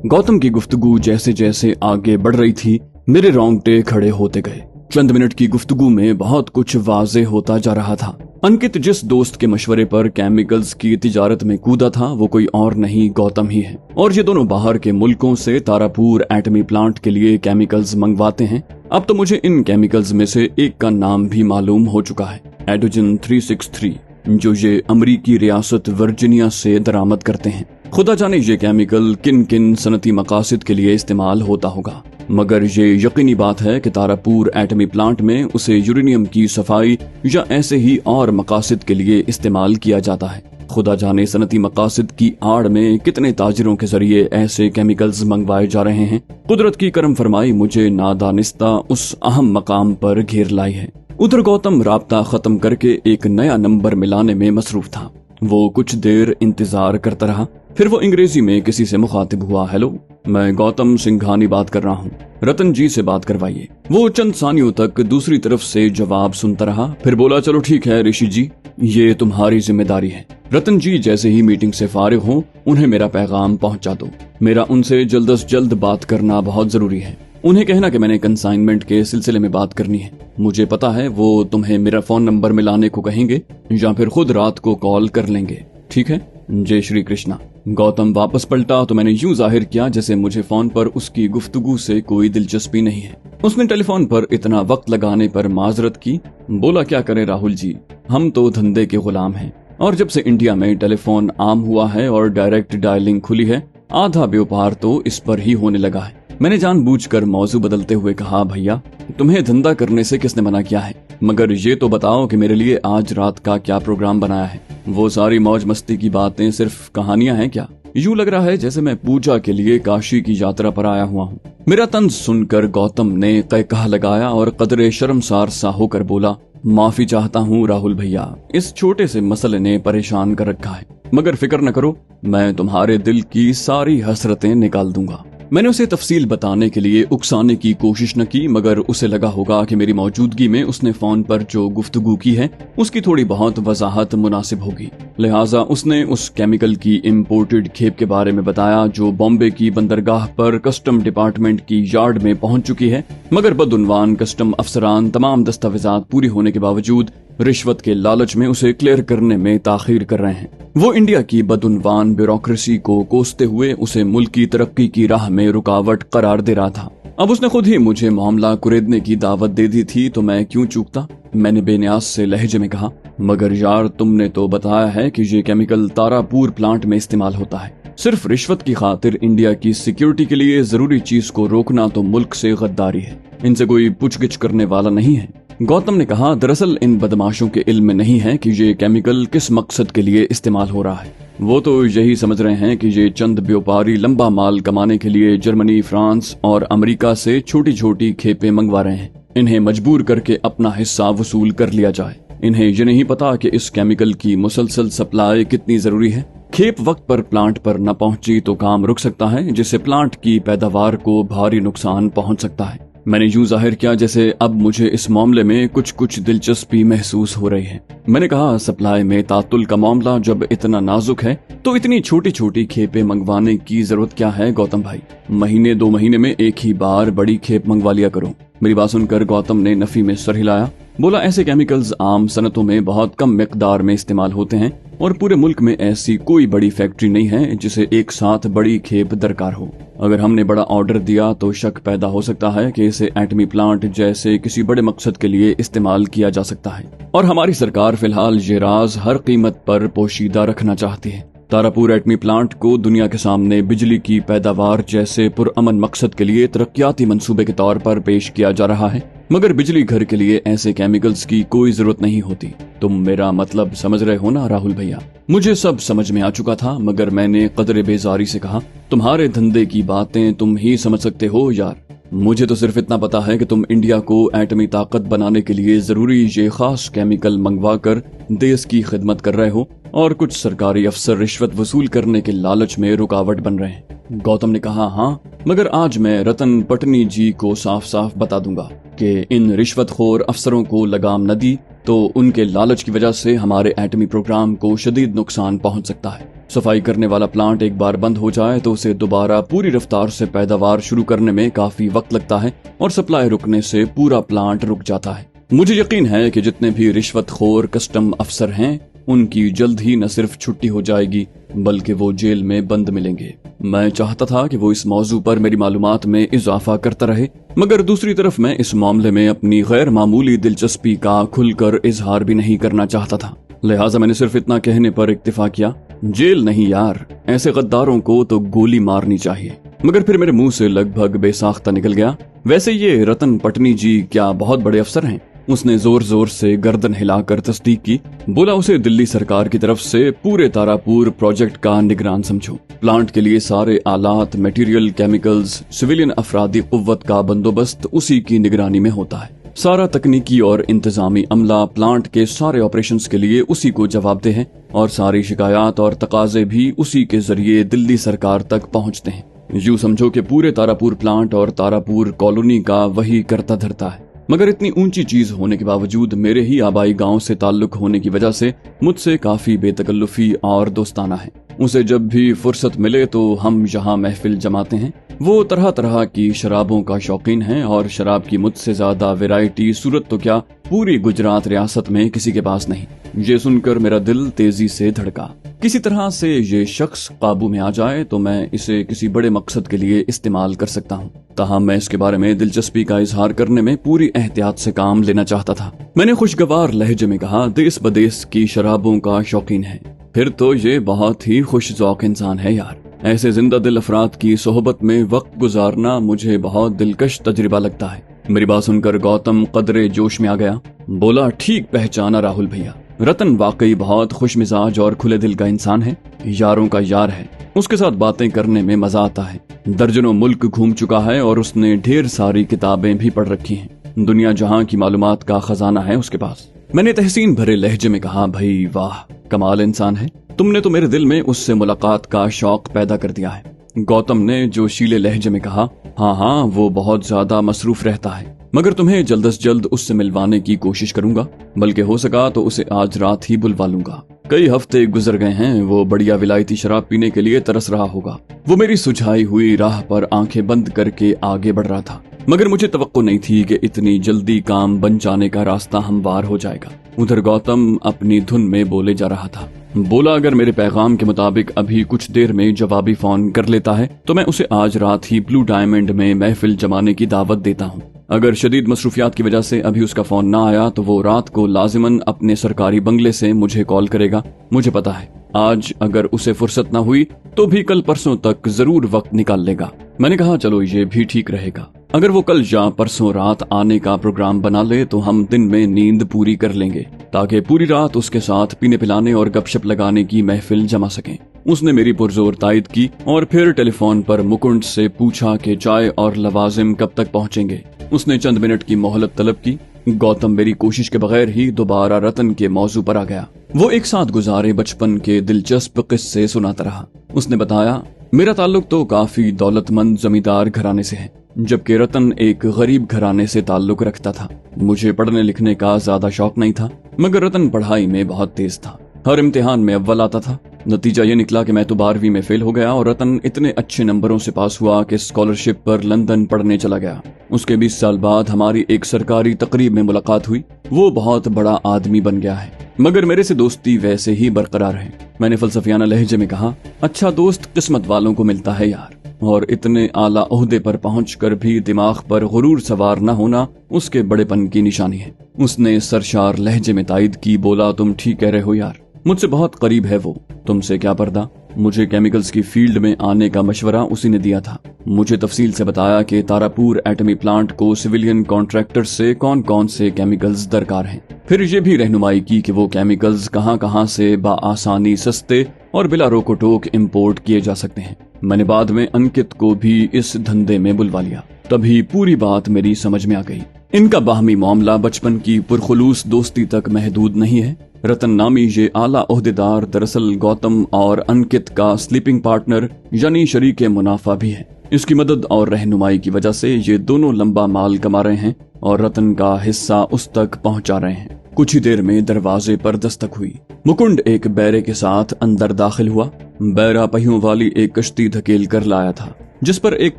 गौतम की गुफ्तगू जैसे जैसे आगे बढ़ रही थी, मेरे रोंगटे खड़े होते गए। चंद मिनट की गुफ्तगू में बहुत कुछ वाज़ेह होता जा रहा था। अंकित जिस दोस्त के मशवरे पर केमिकल्स की तिजारत में कूदा था वो कोई और नहीं गौतम ही है, और ये दोनों बाहर के मुल्कों से तारापुर एटमी प्लांट के लिए केमिकल्स मंगवाते हैं। अब तो मुझे इन केमिकल्स में से एक का नाम भी मालूम हो चुका है, एडोजिन 363, जो ये अमरीकी रियासत वर्जीनिया से दरामद करते हैं। खुदा जाने ये केमिकल किन किन सनती मकासद के लिए इस्तेमाल होता होगा, मगर ये यकीनी बात है कि तारापुर एटमी प्लांट में उसे यूरेनियम की सफाई या ऐसे ही और मकासद के लिए इस्तेमाल किया जाता है। खुदा जाने सनती मकासद की आड़ में कितने ताजिरों के जरिए ऐसे केमिकल्स मंगवाए जा रहे हैं। कुदरत की करम फरमाई मुझे नादानिस्ता उस अहम मकाम पर घेर लाई है। उधर गौतम राब्ता खत्म करके एक नया नंबर मिलाने में मसरूफ था। वो कुछ देर इंतजार करता रहा, फिर वो अंग्रेजी में किसी से मुखातिब हुआ। हेलो, मैं गौतम सिंघानी बात कर रहा हूँ, रतन जी से बात करवाइए। वो चंद सानियों तक दूसरी तरफ से जवाब सुनता रहा, फिर बोला, चलो ठीक है ऋषि जी, ये तुम्हारी जिम्मेदारी है। रतन जी जैसे ही मीटिंग से फारिग हों उन्हें मेरा पैगाम पहुंचा दो। मेरा उनसे जल्द अज जल्द बात करना बहुत जरूरी है। उन्हें कहना कि मैंने कंसाइनमेंट के सिलसिले में बात करनी है। मुझे पता है वो तुम्हें मेरा फोन नंबर मिलाने को कहेंगे या फिर खुद रात को कॉल कर लेंगे। ठीक है, जय श्री कृष्णा। गौतम वापस पलटा तो मैंने यूं जाहिर किया जैसे मुझे फोन पर उसकी गुफ्तगू से कोई दिलचस्पी नहीं है। उसने टेलीफोन पर इतना वक्त लगाने पर माजरत की। बोला, क्या करें राहुल जी, हम तो धंधे के गुलाम हैं, और जब से इंडिया में टेलीफोन आम हुआ है और डायरेक्ट डायलिंग खुली है, आधा व्यापार तो इस पर ही होने लगा है। मैंने जानबूझकर मौजू बदलते हुए कहा, भैया तुम्हें धंधा करने से किसने मना किया है, मगर ये तो बताओ कि मेरे लिए आज रात का क्या प्रोग्राम बनाया है। वो सारी मौज मस्ती की बातें सिर्फ कहानियां हैं क्या? यूं लग रहा है जैसे मैं पूजा के लिए काशी की यात्रा पर आया हुआ हूँ। मेरा तंज सुनकर गौतम ने कह लगाया और कदरे शर्मसार सा होकर बोला, माफी चाहता हूँ राहुल भैया, इस छोटे से मसले ने परेशान कर रखा है, मगर फिक्र न करो, मैं तुम्हारे दिल की सारी हसरतें निकाल दूंगा। मैंने उसे तफसील बताने के लिए उकसाने की कोशिश न की, मगर उसे लगा होगा कि मेरी मौजूदगी में उसने फोन पर जो गुफ्तगू की है उसकी थोड़ी बहुत वजाहत मुनासिब होगी। लिहाजा उसने उस केमिकल की इम्पोर्टेड खेप के बारे में बताया जो बॉम्बे की बंदरगाह पर कस्टम डिपार्टमेंट की यार्ड में पहुंच चुकी है, मगर बदउनवान कस्टम अफसरान तमाम दस्तावेजात पूरी होने के बावजूद रिश्वत के लालच में उसे क्लियर करने में ताखीर कर रहे हैं। वो इंडिया की बदउनवान ब्यूरोक्रेसी को कोसते हुए उसे मुल्क की तरक्की की राह में रुकावट करार दे रहा था। अब उसने खुद ही मुझे मामला कुरेदने की दावत दे दी थी तो मैं क्यों चूकता। मैंने बेनियाज से लहजे में कहा, मगर यार तुमने तो बताया है कि ये केमिकल तारापुर प्लांट में इस्तेमाल होता है। सिर्फ रिश्वत की खातिर इंडिया की सिक्योरिटी के लिए जरूरी चीज को रोकना तो मुल्क से गद्दारी है, इनसे कोई पूछगिछ करने वाला नहीं है। गौतम ने कहा, दरअसल इन बदमाशों के इल्म में नहीं है कि ये केमिकल किस मकसद के लिए इस्तेमाल हो रहा है। वो तो यही समझ रहे हैं कि ये चंद व्यापारी लंबा माल कमाने के लिए जर्मनी, फ्रांस और अमेरिका से छोटी छोटी खेपें मंगवा रहे हैं। इन्हें मजबूर करके अपना हिस्सा वसूल कर लिया जाए। इन्हें ये नहीं पता कि इस केमिकल की मुसलसल सप्लाई कितनी जरूरी है। खेप वक्त पर प्लांट पर न पहुंची तो काम रुक सकता है, जिससे प्लांट की पैदावार को भारी नुकसान पहुंच सकता है। मैंने यूं जाहिर किया जैसे अब मुझे इस मामले में कुछ दिलचस्पी महसूस हो रही है। मैंने कहा, सप्लाई में तातुल का मामला जब इतना नाजुक है तो इतनी छोटी छोटी खेपें मंगवाने की जरूरत क्या है गौतम भाई? महीने 2 महीने में एक ही बार बड़ी खेप मंगवा लिया करो। मेरी बात सुनकर गौतम ने नफी में सर हिलाया। बोला, ऐसे केमिकल्स आम सनतों में बहुत कम मिकदार में इस्तेमाल होते हैं और पूरे मुल्क में ऐसी कोई बड़ी फैक्ट्री नहीं है जिसे एक साथ बड़ी खेप दरकार हो। अगर हमने बड़ा ऑर्डर दिया तो शक पैदा हो सकता है कि इसे एटमी प्लांट जैसे किसी बड़े मकसद के लिए इस्तेमाल किया जा सकता है, और हमारी सरकार फिलहाल ये राज हर कीमत पर पोशीदा रखना चाहती है। तारापुर एटमी प्लांट को दुनिया के सामने बिजली की पैदावार जैसे पुरअमन मकसद के लिए तरक्याती मंसूबे के तौर पर पेश किया जा रहा है, मगर बिजली घर के लिए ऐसे केमिकल्स की कोई जरूरत नहीं होती। तुम मेरा मतलब समझ रहे हो ना राहुल भैया? मुझे सब समझ में आ चुका था, मगर मैंने कदरे बेजारी से कहा, तुम्हारे धंधे की बातें तुम ही समझ सकते हो यार। मुझे तो सिर्फ इतना पता है कि तुम इंडिया को एटमी ताकत बनाने के लिए जरूरी ये खास केमिकल मंगवा कर देश की खिदमत कर रहे हो, और कुछ सरकारी अफसर रिश्वत वसूल करने के लालच में रुकावट बन रहे हैं। गौतम ने कहा, हाँ, मगर आज मैं रतन पटनी जी को साफ साफ बता दूंगा कि इन रिश्वतखोर अफसरों को लगाम न दी तो उनके लालच की वजह से हमारे एटमी प्रोग्राम को शदीद नुकसान पहुंच सकता है। सफाई करने वाला प्लांट एक बार बंद हो जाए तो उसे दोबारा पूरी रफ्तार से पैदावार शुरू करने में काफी वक्त लगता है और सप्लाई रुकने से पूरा प्लांट रुक जाता है। मुझे यकीन है कि जितने भी रिश्वतखोर कस्टम अफसर हैं उनकी जल्द ही न सिर्फ छुट्टी हो जाएगी बल्कि वो जेल में बंद मिलेंगे। मैं चाहता था कि वो इस मौजू पर मेरी मालूमात में इजाफा करता रहे, मगर दूसरी तरफ मैं इस मामले में अपनी गैर मामूली दिलचस्पी का खुलकर इजहार भी नहीं करना चाहता था। लिहाजा मैंने सिर्फ इतना कहने पर इक्तिफा किया, जेल नहीं यार, ऐसे गद्दारों को तो गोली मारनी चाहिए। मगर फिर मेरे मुंह से लगभग बेसाख्ता निकल गया, वैसे ये रतन पटनी जी क्या बहुत बड़े अफसर हैं? उसने जोर जोर से गर्दन हिलाकर तस्दीक की, बोला उसे दिल्ली सरकार की तरफ से पूरे तारापुर प्रोजेक्ट का निगरान समझो। प्लांट के लिए सारे आलात, मटेरियल, केमिकल्स, सिविलियन अफरादी कुव्वत का बंदोबस्त उसी की निगरानी में होता है। सारा तकनीकी और इंतजामी अमला प्लांट के सारे ऑपरेशंस के लिए उसी को जवाबदेह है और सारी शिकायत और तकाजे भी उसी के जरिए दिल्ली सरकार तक पहुंचते हैं। यूं समझो कि पूरे तारापुर प्लांट और तारापुर कॉलोनी का वही करता धरता है। मगर इतनी ऊंची चीज होने के बावजूद मेरे ही आबाई गांव से ताल्लुक होने की वजह से मुझसे काफी बेतकल्लुफी और दोस्ताना है। उसे जब भी फुर्सत मिले तो हम यहाँ महफिल जमाते हैं। वो तरह तरह की शराबों का शौकीन है और शराब की मुझसे ज्यादा वैरायटी सूरत तो क्या पूरी गुजरात रियासत में किसी के पास नहीं। ये सुनकर मेरा दिल तेजी से धड़का। किसी तरह से ये शख्स काबू में आ जाए तो मैं इसे किसी बड़े मकसद के लिए इस्तेमाल कर सकता हूँ। ताहम मैं इसके बारे में दिलचस्पी का इजहार करने में पूरी एहतियात से काम लेना चाहता था। मैंने खुशगवार लहजे में कहा, देश बदेश की शराबों का शौकीन है, फिर तो ये बहुत ही खुश ज़ौक़ इंसान है यार। ऐसे जिंदा दिल अफराद की सोहबत में वक्त गुजारना मुझे बहुत दिलकश तजुर्बा लगता है। मेरी बात सुनकर गौतम कदरे जोश में आ गया, बोला, ठीक पहचाना राहुल भैया, रतन वाकई बहुत खुश मिजाज और खुले दिल का इंसान है, यारों का यार है। उसके साथ बातें करने में मजा आता है। दर्जनों मुल्क घूम चुका है और उसने ढेर सारी किताबें भी पढ़ रखी हैं। दुनिया जहां की मालूमात का खजाना है उसके पास। मैंने तहसीन भरे लहजे में कहा, भाई वाह, कमाल इंसान है, तुमने तो मेरे दिल में उससे मुलाकात का शौक पैदा कर दिया है। गौतम ने जोशीले लहजे में कहा, हाँ, वो बहुत ज्यादा मसरूफ रहता है, मगर तुम्हें जल्द से जल्द उससे मिलवाने की कोशिश करूंगा, बल्कि हो सका तो उसे आज रात ही बुलवा लूंगा। कई हफ्ते गुजर गए हैं, वो बढ़िया विलायती शराब पीने के लिए तरस रहा होगा। वो मेरी सुझाई हुई राह पर आंखें बंद करके आगे बढ़ रहा था, मगर मुझे तवक्को नहीं थी कि इतनी जल्दी काम बन जाने का रास्ता हमवार हो जाएगा। उधर गौतम अपनी धुन में बोले जा रहा था। बोला, अगर मेरे पैगाम के मुताबिक अभी कुछ देर में जवाबी फोन कर लेता है तो मैं उसे आज रात ही ब्लू डायमंड में महफिल जमाने की दावत देता हूँ। अगर शदीद मसरूफियात की वजह से अभी उसका फोन ना आया तो वो रात को लाजिमन अपने सरकारी बंगले से मुझे कॉल करेगा। मुझे पता है आज अगर उसे फुर्सत ना हुई तो भी कल परसों तक जरूर वक्त निकाल लेगा। मैंने कहा, चलो ये भी ठीक रहेगा। अगर वो कल या परसों रात आने का प्रोग्राम बना ले तो हम दिन में नींद पूरी कर लेंगे ताकि पूरी रात उसके साथ पीने पिलाने और गपशप लगाने की महफिल जमा सकें। उसने मेरी पुरजोर तायद की और फिर टेलीफोन पर मुकुंद से पूछा कि चाय और लवाजिम कब तक पहुंचेंगे। उसने चंद मिनट की मोहलत तलब की। गौतम मेरी कोशिश के बगैर ही दोबारा रतन के मौजू पर आ गया। वो एक साथ गुजारे बचपन के दिलचस्प किस्से सुनाता रहा। उसने बताया, मेरा ताल्लुक तो काफी दौलतमंद जमींदार घराने से है, जबकि रतन एक गरीब घराने से ताल्लुक रखता था। मुझे पढ़ने लिखने का ज्यादा शौक नहीं था, मगर रतन पढ़ाई में बहुत तेज था। हर इम्तिहान में अव्वल आता था। नतीजा ये निकला कि मैं तो 12वीं में फेल हो गया और रतन इतने अच्छे नंबरों से पास हुआ कि स्कॉलरशिप पर लंदन पढ़ने चला गया। उसके 20 साल बाद हमारी एक सरकारी तकरीब में मुलाकात हुई। वो बहुत बड़ा आदमी बन गया है, मगर मेरे से दोस्ती वैसे ही बरकरार है। मैंने फलसफियाना लहजे में कहा, अच्छा दोस्त किस्मत वालों को मिलता है यार, और इतने आला ओहदे पर पहुंचकर भी दिमाग पर गुरूर सवार न होना उसके बड़ेपन की निशानी है। उसने सरशार लहजे में तायद की, बोला, तुम ठीक कह रहे हो यार, मुझसे बहुत करीब है वो, तुमसे क्या पर्दा। मुझे केमिकल्स की फील्ड में आने का मशवरा उसी ने दिया था। मुझे तफसील से बताया कि तारापुर एटमी प्लांट को सिविलियन कॉन्ट्रैक्टर से कौन कौन से केमिकल्स दरकार हैं। फिर ये भी रहनुमाई की कि वो केमिकल्स कहां कहां से बाआसानी सस्ते और बिला रोको टोक इम्पोर्ट किए जा सकते हैं। मैंने बाद में अंकित को भी इस धंधे में बुलवा लिया। तभी पूरी बात मेरी समझ में आ गई। इनका बाहमी मामला बचपन की पुरखुलूस दोस्ती तक महदूद नहीं है। रतन नामी ये आला ओहदेदार दरअसल गौतम और अंकित का स्लीपिंग पार्टनर यानी शरीके मुनाफा भी है। इसकी मदद और रहनुमाई की वजह से ये दोनों लंबा माल कमा रहे हैं और रतन का हिस्सा उस तक पहुंचा रहे हैं। कुछ ही देर में दरवाजे पर दस्तक हुई। मुकुंद एक बैरे के साथ अंदर दाखिल हुआ। बैरा पहियों वाली एक कश्ती धकेल कर लाया था, जिस पर एक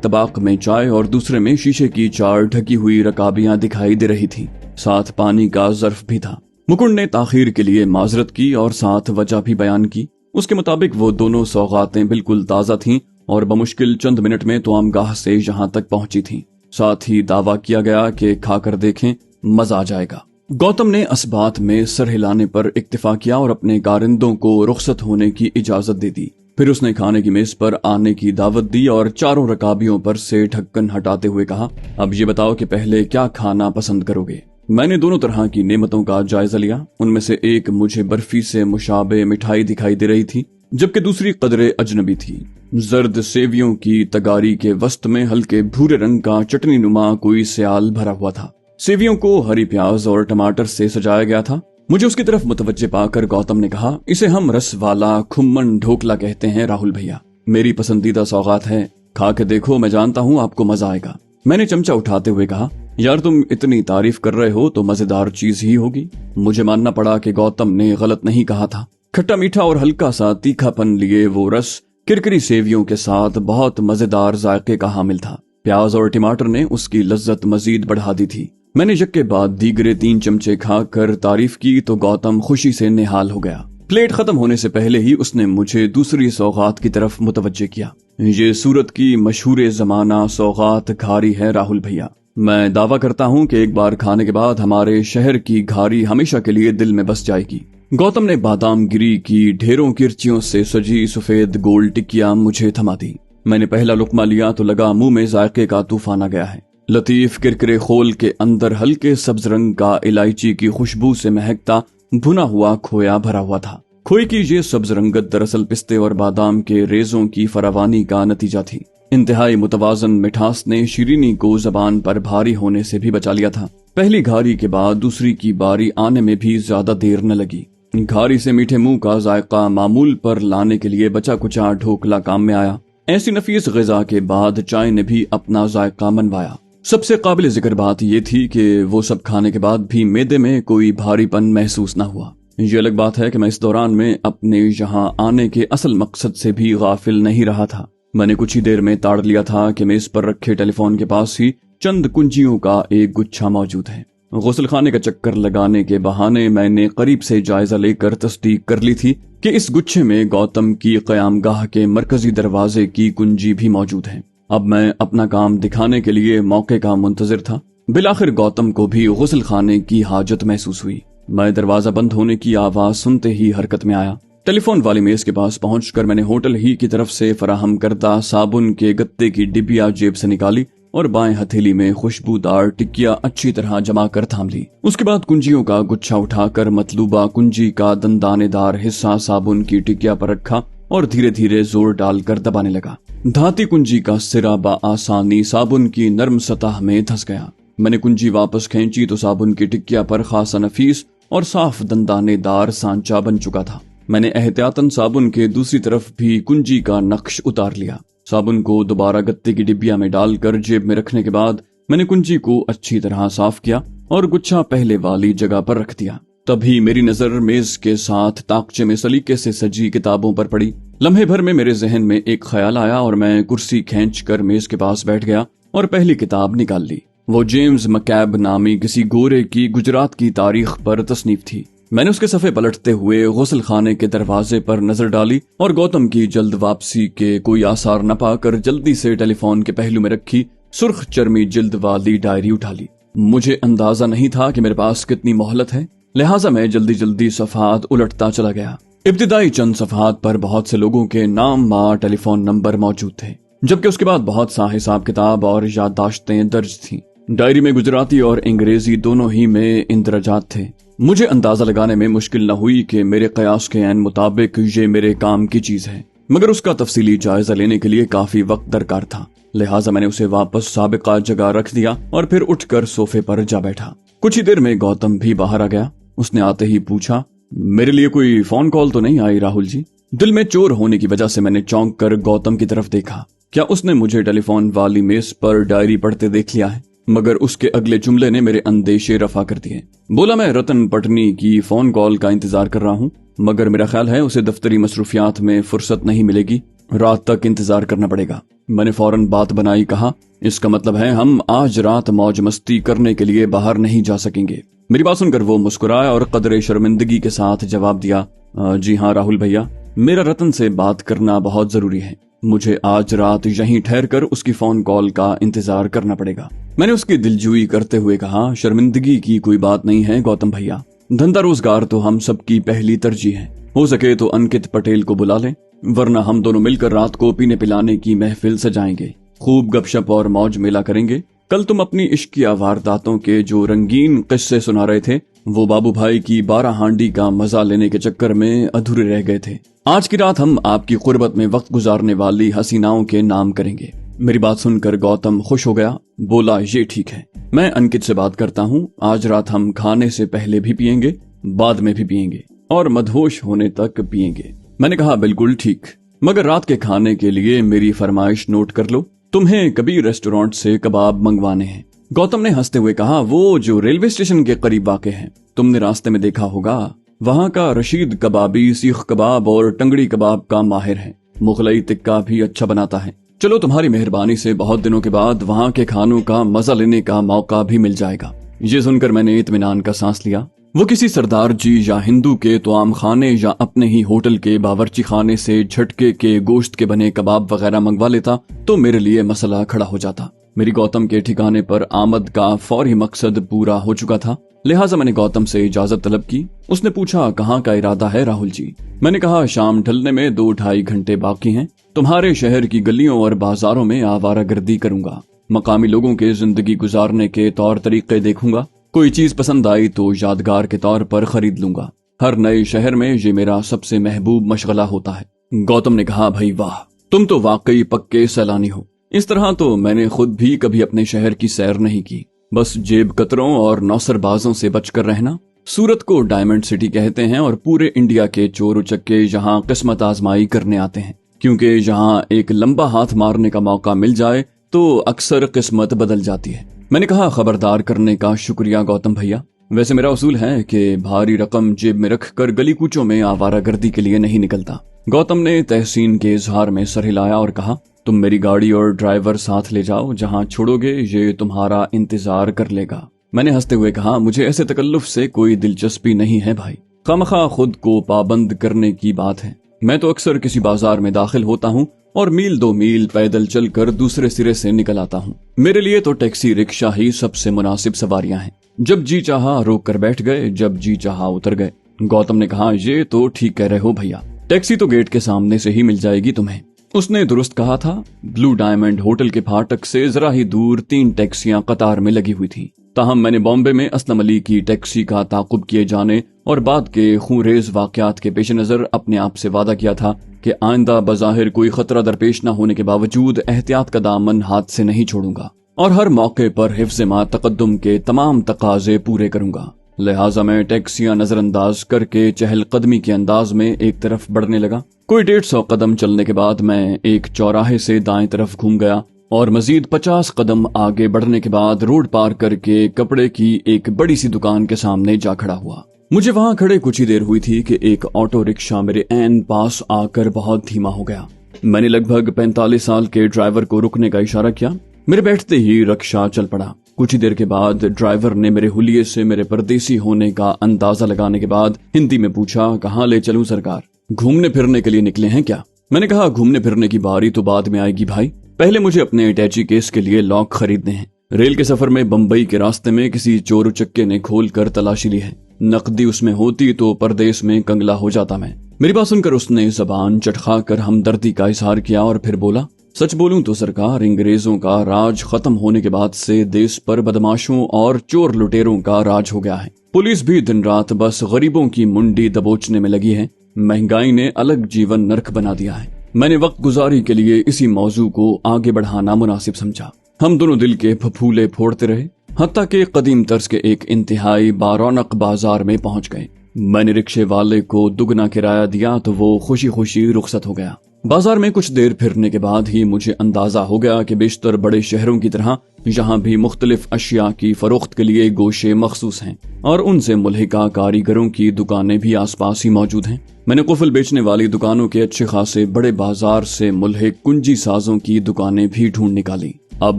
तबाक में चाय और दूसरे में शीशे की 4 ढकी हुई रकाबियां दिखाई दे रही थी। साथ पानी का ज़र्फ भी था। मुकुंद ने ताखीर के लिए माजरत की और साथ वजह भी बयान की। उसके मुताबिक वो दोनों सौगातें बिल्कुल ताज़ा थीं और बमुश्किल चंद मिनट में तोआमगाह से यहाँ तक पहुंची थीं। साथ ही दावा किया गया कि खाकर देखें, मजा आ जाएगा। गौतम ने इस बात में सर हिलाने पर इक्तिफा किया और अपने कारिंदों को रुखसत होने की इजाजत दे दी। फिर उसने खाने की मेज पर आने की दावत दी और चारों रकाबियों पर से ढक्कन हटाते हुए कहा, अब ये बताओ कि पहले क्या खाना पसंद करोगे। मैंने दोनों तरह की नेमतों का जायजा लिया। उनमें से एक मुझे बर्फी से मुशाबे मिठाई दिखाई दे रही थी, जबकि दूसरी कदरे अजनबी थी। जर्द सेवियों की तगारी के वस्त में हल्के भूरे रंग का चटनी नुमा कोई स्याल भरा हुआ था। सेवियों को हरी प्याज और टमाटर से सजाया गया था। मुझे उसकी तरफ मुतवज्जे पाकर गौतम ने कहा, इसे हम रस वाला खुम्मन ढोकला कहते हैं राहुल भैया। मेरी पसंदीदा सौगात है, खा के देखो, मैं जानता हूँ आपको मजा आएगा। मैंने चमचा उठाते हुए कहा, यार तुम इतनी तारीफ कर रहे हो तो मजेदार चीज ही होगी। मुझे मानना पड़ा कि गौतम ने गलत नहीं कहा था। खट्टा मीठा और हल्का सा तीखापन लिए वो रस किरकिरी सेवियों के साथ बहुत मजेदार जायके का हामिल था। प्याज और टमाटर ने उसकी लज्जत मजीद बढ़ा दी थी। मैंने यक के बाद दीगरे 3 चमचे खाकर तारीफ की तो गौतम खुशी से निहाल हो गया। प्लेट खत्म होने से पहले ही उसने मुझे दूसरी सौगात की तरफ मुतवज्जे किया। ये सूरत की मशहूर जमाना सौगात घारी है राहुल भैया। मैं दावा करता हूँ कि एक बार खाने के बाद हमारे शहर की घारी हमेशा के लिए दिल में बस जाएगी। गौतम ने बादाम गिरी की ढेरों किरचियों से सजी सफेद गोल टिक्कियां मुझे थमा दी। मैंने पहला लुकमा लिया तो लगा मुंह में जायके का तूफान आ गया है। लतीफ किरकिरे खोल के अंदर हल्के सब्ज रंग का इलायची की खुशबू से महकता भुना हुआ खोया भरा हुआ था। खोए की ये सब्ज रंगत दरअसल पिस्ते और बादाम के रेजों की फरावानी का नतीजा थी। इंतहाई मुतवाजन मिठास ने शीरीनी को जबान पर भारी होने से भी बचा लिया था। पहली घारी के बाद दूसरी की बारी आने में भी ज्यादा देर न लगी। घारी से मीठे मुंह का जायका मामूल पर लाने के लिए बचा कुचा ढोकला काम में आया। ऐसी नफीस ग़िज़ा के बाद चाय ने भी अपना जायका मनवाया। सबसे काबिल जिक्र बात यह थी कि वो सब खाने के बाद भी मेदे में कोई भारीपन महसूस न हुआ। ये अलग बात है कि मैं इस दौरान में अपने यहाँ आने के असल मकसद से भी गाफिल नहीं रहा था। मैंने कुछ ही देर में ताड़ लिया था कि मेज पर रखे टेलीफोन के पास ही चंद कुंजियों का एक गुच्छा मौजूद है। गुस्ल खाने का चक्कर लगाने के बहाने मैंने करीब से जायजा लेकर तस्दीक कर ली थी कि इस गुच्छे में गौतम की क़यामगाह के मरकजी दरवाजे की कुंजी भी मौजूद है। अब मैं अपना काम दिखाने के लिए मौके का मुंतजिर था। बिलाखिर गौतम को भी गुस्ल खाने की हाजत महसूस हुई। मैं दरवाजा बंद होने की आवाज सुनते ही हरकत में आया। टेलीफोन वाली मेज के पास पहुंचकर मैंने होटल ही की तरफ से फराहम करदा साबुन के गत्ते की डिबिया जेब से निकाली और बाएं हथेली में खुशबूदार टिक्किया अच्छी तरह जमा कर थाम ली। उसके बाद कुंजियों का गुच्छा उठाकर मतलूबा कुंजी का दंदानेदार हिस्सा साबुन की टिक्किया पर रखा और धीरे धीरे जोर डालकर दबाने लगा। धाती कुंजी का सिरा आसानी साबुन की नर्म सतह में धंस गया। मैंने कुंजी वापस खींची तो साबुन की टिक्किया पर खासा नफीस और साफ दंदानेदार सांचा बन चुका था। मैंने एहतियातन साबुन के दूसरी तरफ भी कुंजी का नक्श उतार लिया। साबुन को दोबारा गत्ते की डिबिया में डालकर जेब में रखने के बाद मैंने कुंजी को अच्छी तरह साफ किया और गुच्छा पहले वाली जगह पर रख दिया। तभी मेरी नजर मेज के साथ ताकचे में सलीके से सजी किताबों पर पड़ी। लम्हे भर में मेरे जहन में एक ख्याल आया और मैं कुर्सी खींचकर मेज के पास बैठ गया और पहली किताब निकाल ली। वो जेम्स मकैब नामी किसी गोरे की गुजरात की तारीख पर तसनीफ थी। मैंने उसके सफ़े पलटते हुए गुस्ल खाने के दरवाजे पर नजर डाली और गौतम की जल्द वापसी के कोई आसार न पाकर जल्दी से टेलीफोन के पहलू में रखी सुर्ख चर्मी जिल्द वाली डायरी उठा ली। मुझे अंदाजा नहीं था कि मेरे पास कितनी मोहलत है, लिहाजा मैं जल्दी जल्दी सफ़हात उलटता चला गया। इब्तिदाई चंद सफ़हात पर बहुत से लोगों के नाम व टेलीफोन नंबर मौजूद थे, जबकि उसके बाद बहुत सा हिसाब किताब और याददाश्तें दर्ज थीं। डायरी में गुजराती और अंग्रेजी दोनों ही में इंदराजात थे। मुझे अंदाजा लगाने में मुश्किल न हुई कि मेरे कयास के ऐन मुताबिक ये मेरे काम की चीज है, मगर उसका तफसीली जायजा लेने के लिए काफी वक्त दरकार था। लिहाजा मैंने उसे वापस साबिका जगह रख दिया और फिर उठकर सोफे पर जा बैठा। कुछ ही देर में गौतम भी बाहर आ गया। उसने आते ही पूछा, मेरे लिए कोई फोन कॉल तो नहीं आई राहुल जी? दिल में चोर होने की वजह से मैंने चौंक कर गौतम की तरफ देखा। क्या उसने मुझे टेलीफोन वाली मेज पर डायरी पढ़ते देख लिया है? मगर उसके अगले जुमले ने मेरे अंदेशे रफा कर दिए। बोला, मैं रतन पटनी की फोन कॉल का इंतजार कर रहा हूँ, मगर मेरा ख्याल है उसे दफ्तरी मसरूफियात में फुर्सत नहीं मिलेगी, रात तक इंतजार करना पड़ेगा। मैंने फौरन बात बनाई, कहा, इसका मतलब है हम आज रात मौज मस्ती करने के लिए बाहर नहीं जा सकेंगे। मेरी बात सुनकर वो मुस्कुराया और कदरे शर्मिंदगी के साथ जवाब दिया, जी हाँ राहुल भैया, मेरा रतन से बात करना बहुत जरूरी है, मुझे आज रात यहीं ठहर कर उसकी फोन कॉल का इंतजार करना पड़ेगा। मैंने उसकी दिलजुई करते हुए कहा, शर्मिंदगी की कोई बात नहीं है गौतम भैया, धंधा रोजगार तो हम सबकी पहली तरजीह है। हो सके तो अंकित पटेल को बुला लें, वरना हम दोनों मिलकर रात को पीने पिलाने की महफिल सजाएंगे, खूब गपशप और मौज मेला करेंगे। कल तुम अपनी इश्किया वारदातों के जो रंगीन किस्से सुना रहे थे, वो बाबू भाई की 12 हांडी का मजा लेने के चक्कर में अधूरे रह गए थे। आज की रात हम आपकी कुर्बत में वक्त गुजारने वाली हसीनाओं के नाम करेंगे। मेरी बात सुनकर गौतम खुश हो गया, बोला, ये ठीक है, मैं अंकित से बात करता हूँ, आज रात हम खाने से पहले भी पियेंगे, बाद में भी पियेंगे और मदहोश होने तक पियेंगे। मैंने कहा, बिल्कुल ठीक, मगर रात के खाने के लिए मेरी फरमाइश नोट कर लो, तुम्हें कभी रेस्टोरेंट से कबाब मंगवाने हैं। गौतम ने हंसते हुए कहा, वो जो रेलवे स्टेशन के करीब वाक़े हैं, तुमने रास्ते में देखा होगा, वहाँ का रशीद कबाबी सीख कबाब और टंगड़ी कबाब का माहिर है, मुगलई टिक्का भी अच्छा बनाता है। चलो, तुम्हारी मेहरबानी से बहुत दिनों के बाद वहाँ के खानों का मजा लेने का मौका भी मिल जाएगा। ये सुनकर मैंने इत्मीनान का सांस लिया। वो किसी सरदार जी या हिंदू के तोआम खाने या अपने ही होटल के बावर्ची खाने से झटके के गोश्त के बने कबाब वगैरह मंगवा लेता तो मेरे लिए मसला खड़ा हो जाता। मेरी गौतम के ठिकाने पर आमद का फौरी मकसद पूरा हो चुका था, लिहाजा मैंने गौतम से इजाजत तलब की। उसने पूछा, कहाँ का इरादा है राहुल जी? मैंने कहा, शाम ढलने में 2-2.5 घंटे बाकी हैं, तुम्हारे शहर की गलियों और बाजारों में आवारागर्दी करूंगा, मकामी लोगों के जिंदगी गुजारने के तौर तरीके देखूंगा, कोई चीज पसंद आई तो यादगार के तौर पर खरीद लूंगा। हर नए शहर में ये मेरा सबसे महबूब मशगला होता है। गौतम ने कहा, भाई वाह, तुम तो वाकई पक्के सैलानी हो। इस तरह तो मैंने खुद भी कभी अपने शहर की सैर नहीं की, बस जेब कतरों और नौसरबाजों से बचकर रहना। सूरत को डायमंड सिटी कहते हैं और पूरे इंडिया के चोर उचक्के यहाँ किस्मत आजमाई करने आते हैं, क्योंकि यहाँ एक लंबा हाथ मारने का मौका मिल जाए तो अक्सर किस्मत बदल जाती है। मैंने कहा, खबरदार करने का शुक्रिया गौतम भैया, वैसे मेरा उसूल है कि भारी रकम जेब में रखकर गली कूचों में आवारागर्दी के लिए नहीं निकलता। गौतम ने तहसीन के इजहार में सर हिलाया और कहा, तुम मेरी गाड़ी और ड्राइवर साथ ले जाओ, जहाँ छोड़ोगे ये तुम्हारा इंतजार कर लेगा। मैंने हंसते हुए कहा, मुझे ऐसे तकल्लुफ से कोई दिलचस्पी नहीं है भाई, खामखा खुद को पाबंद करने की बात है। मैं तो अक्सर किसी बाजार में दाखिल होता हूँ और मील 2 मील पैदल चलकर दूसरे सिरे से निकल आता हूँ। मेरे लिए तो टैक्सी रिक्शा ही सबसे मुनासिब सवारियां हैं, जब जी चाहा रोक कर बैठ गए, जब जी चाहा उतर गए। गौतम ने कहा, ये तो ठीक कह रहे हो भैया, टैक्सी तो गेट के सामने से ही मिल जाएगी तुम्हें। उसने दुरुस्त कहा था। ब्लू डायमंड होटल के फाटक से जरा ही दूर 3 टैक्सियां कतार में लगी हुई थी। ताहम मैंने बॉम्बे में असलम अली की टैक्सी का ताकुब किए जाने और बाद के खूंरेज वाकयात के पेश नजर अपने आप से वादा किया था कि आइंदा बज़ाहिर कोई खतरा दरपेश न होने के बावजूद एहतियात का दामन हाथ से नहीं छोड़ूंगा और हर मौके पर हिफ्ज़ मा तकद्दुम के तमाम तकाजे पूरे करूंगा। लिहाजा मैं टैक्सियां नजरअंदाज करके चहलकदमी के अंदाज में एक तरफ बढ़ने लगा। कोई 150 कदम चलने के बाद मैं एक चौराहे से दाएं तरफ घूम गया और मजीद 50 कदम आगे बढ़ने के बाद रोड पार करके कपड़े की एक बड़ी सी दुकान के सामने जा खड़ा हुआ। मुझे वहां खड़े कुछ ही देर हुई थी कि एक ऑटो रिक्शा मेरे ऐन पास आकर बहुत धीमा हो गया। मैंने लगभग 45 साल के ड्राइवर को रुकने का इशारा किया। मेरे बैठते ही रिक्शा चल पड़ा। कुछ ही देर के बाद ड्राइवर ने मेरे हुलिये से मेरे परदेसी होने का अंदाजा लगाने के बाद हिंदी में पूछा, कहाँ ले चलूं सरकार? घूमने फिरने के लिए निकले हैं क्या? मैंने कहा, घूमने फिरने की बारी तो बाद में आएगी भाई, पहले मुझे अपने अटैची केस के लिए लॉक खरीदने हैं। रेल के सफर में बम्बई के रास्ते में किसी चोर उचक्के ने खोल कर तलाशी ली है। नकदी उसमें होती तो परदेश में कंगला हो जाता मैं। मेरी बात सुनकर उसने जबान चटखा कर हमदर्दी का इजहार किया और फिर बोला, सच बोलूं तो सरकार, अंग्रेजों का राज खत्म होने के बाद से देश पर बदमाशों और चोर लुटेरों का राज हो गया है। पुलिस भी दिन रात बस गरीबों की मुंडी दबोचने में लगी है। महंगाई ने अलग जीवन नर्क बना दिया है। मैंने वक्त गुजारी के लिए इसी मौजू को आगे बढ़ाना मुनासिब समझा। हम दोनों दिल के फफूले फोड़ते रहे, हत्ता के कदीम तर्ज के एक इंतहाई बारौनक बाजार में पहुंच गए। मैंने रिक्शे वाले को दुगना किराया दिया तो वो खुशी खुशी रुखसत हो गया। बाजार में कुछ देर फिरने के बाद ही मुझे अंदाजा हो गया कि बेशतर बड़े शहरों की तरह यहाँ भी मुख्तलिफ अशिया की फरोख्त के लिए गोशे मखसूस हैं और उनसे मुल्हिका कारीगरों की दुकानें भी आसपास ही मौजूद हैं। मैंने कुफल बेचने वाली दुकानों के अच्छे खासे बड़े बाजार से मुल्हिक कुंजी साजों की दुकानें भी ढूंढ निकाली। अब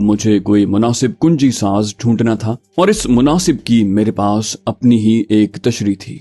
मुझे कोई मुनासिब कुंजी साज ढूंढना था और इस मुनासिब की मेरे पास अपनी ही एक तशरीह थी।